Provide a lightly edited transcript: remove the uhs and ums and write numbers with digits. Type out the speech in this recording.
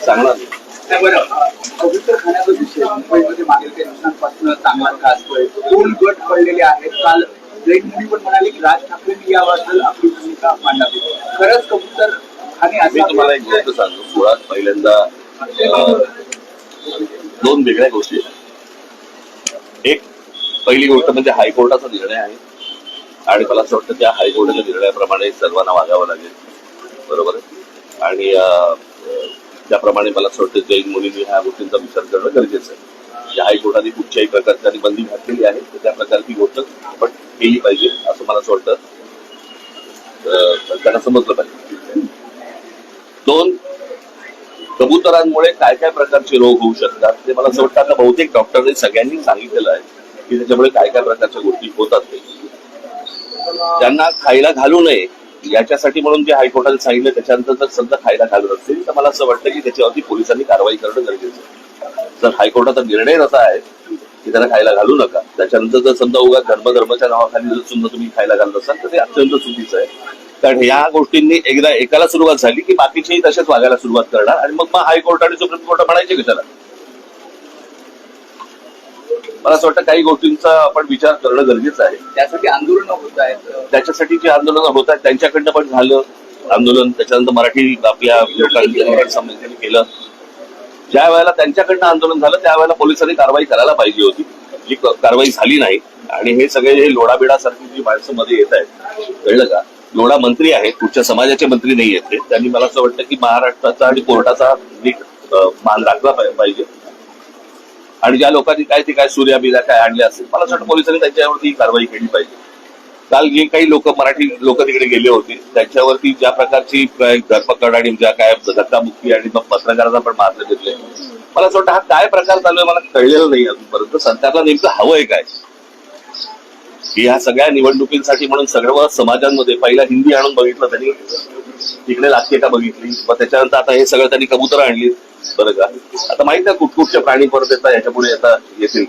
चांगला कबूतर खाण्याचा विषय मुंबईमध्ये मागील काही दिवसांपासून चांगला गाजतोय. 2 गट पडलेले आहेत. काल जैन मुली पण म्हणाले की राज ठाकरेंनी याबद्दल आपली भूमिका मांडावी. खरंच कबूतर खाणे मी तुम्हाला एक गोष्ट सांगतो. मुळात पहिल्यांदा 2 वेगळ्या गोष्टी आहेत. एक पहिली गोष्ट म्हणजे हायकोर्टाचा निर्णय आहे आणि मला असं वाटतं त्या हायकोर्टाच्या निर्णयाप्रमाणे सर्वांना वागावं लागेल. बरोबर आहे. आणि त्याप्रमाणे मला असं वाटतं जैन मुलींनी ह्या गोष्टींचा विचार करणं गरजेचं आहे. या हायकोर्टाने कुठच्याही प्रकारची बंदी घातलेली आहे तर त्या प्रकारची गोष्ट आपण केली पाहिजे असं मला असं वाटतं त्यांना समजलं पाहिजे. 2 कबुतरांमुळे काय काय प्रकारचे रोग होऊ शकतात ते मला असं वाटतं आता बहुतेक डॉक्टरने सगळ्यांनी सांगितलेलं आहे की त्याच्यामुळे काय काय प्रकारच्या गोष्टी होतात. त्यांना खायला घालू नये याच्यासाठी म्हणून जे हायकोर्टाने सांगितलं त्याच्यानंतर जर समजा खायला घालत असतील तर मला असं वाटतं की त्याच्यावरती पोलिसांनी कारवाई करणं गरजेचं आहे. जर हायकोर्टाचा निर्णय असा आहे की त्यांना खायला घालू नका त्याच्यानंतर जर समजा उगा धर्मच्या नावाखाली जर समजा तुम्ही खायला घालत असाल तर ते अत्यंत चुकीचं आहे. कारण या गोष्टींनी एकदा एकाला सुरुवात झाली की बाकीचेही तसेच वागायला सुरुवात करणार आणि मग हायकोर्ट आणि सुप्रीम कोर्ट म्हणायचे की त्याला. मला असं वाटतं काही गोष्टींचा आपण विचार करणं गरजेचं आहे. त्यासाठी आंदोलन होत आहेत. त्याच्यासाठी जे आंदोलनं होत आहेत त्यांच्याकडनं पण झालं आंदोलन. त्याच्यानंतर मराठी आपल्या लोकांनी केलं. ज्या वेळेला त्यांच्याकडनं आंदोलन झालं त्यावेळेला पोलिसांनी कारवाई करायला पाहिजे होती. जी कारवाई झाली नाही. आणि हे सगळे लोढाबिडासारखी जी माणसं मध्ये येत आहेत कळलं का. लोढा मंत्री आहेत कुठच्या समाजाचे मंत्री नाही आहेत. त्यांनी मला असं वाटतं की महाराष्ट्राचा आणि कोर्टाचा नीट मान राखला पाहिजे. आणि ज्या लोकांनी काय सूर्या बिल्या काय आणले असेल मला असं वाटतं पोलिसांनी त्यांच्यावरती कारवाई केली पाहिजे. काल जे काही मराठी लोक तिकडे गेले होते त्यांच्यावरती ज्या प्रकारची धरपकड आणि ज्या काय धक्काबुक्की आणि मग पत्रकारांना पण मारले घेतले मला असं वाटतं हा काय प्रकार चालू आहे मला कळलेलं नाही अजूनपर्यंत. सरकारला नेमकं हवंय काय. की ह्या सगळ्या निवडणुकींसाठी म्हणून सर्व समाजांमध्ये पहिला हिंदी आणून बघितलं त्यांनी. तिकडे लाचकेटा बघितली मग त्याच्यानंतर आता हे सगळं त्यांनी कबुतरं आणली. बरं का आता माहित आहे कुठकुठचे प्राणी परत येतात याच्या पुढे येतील.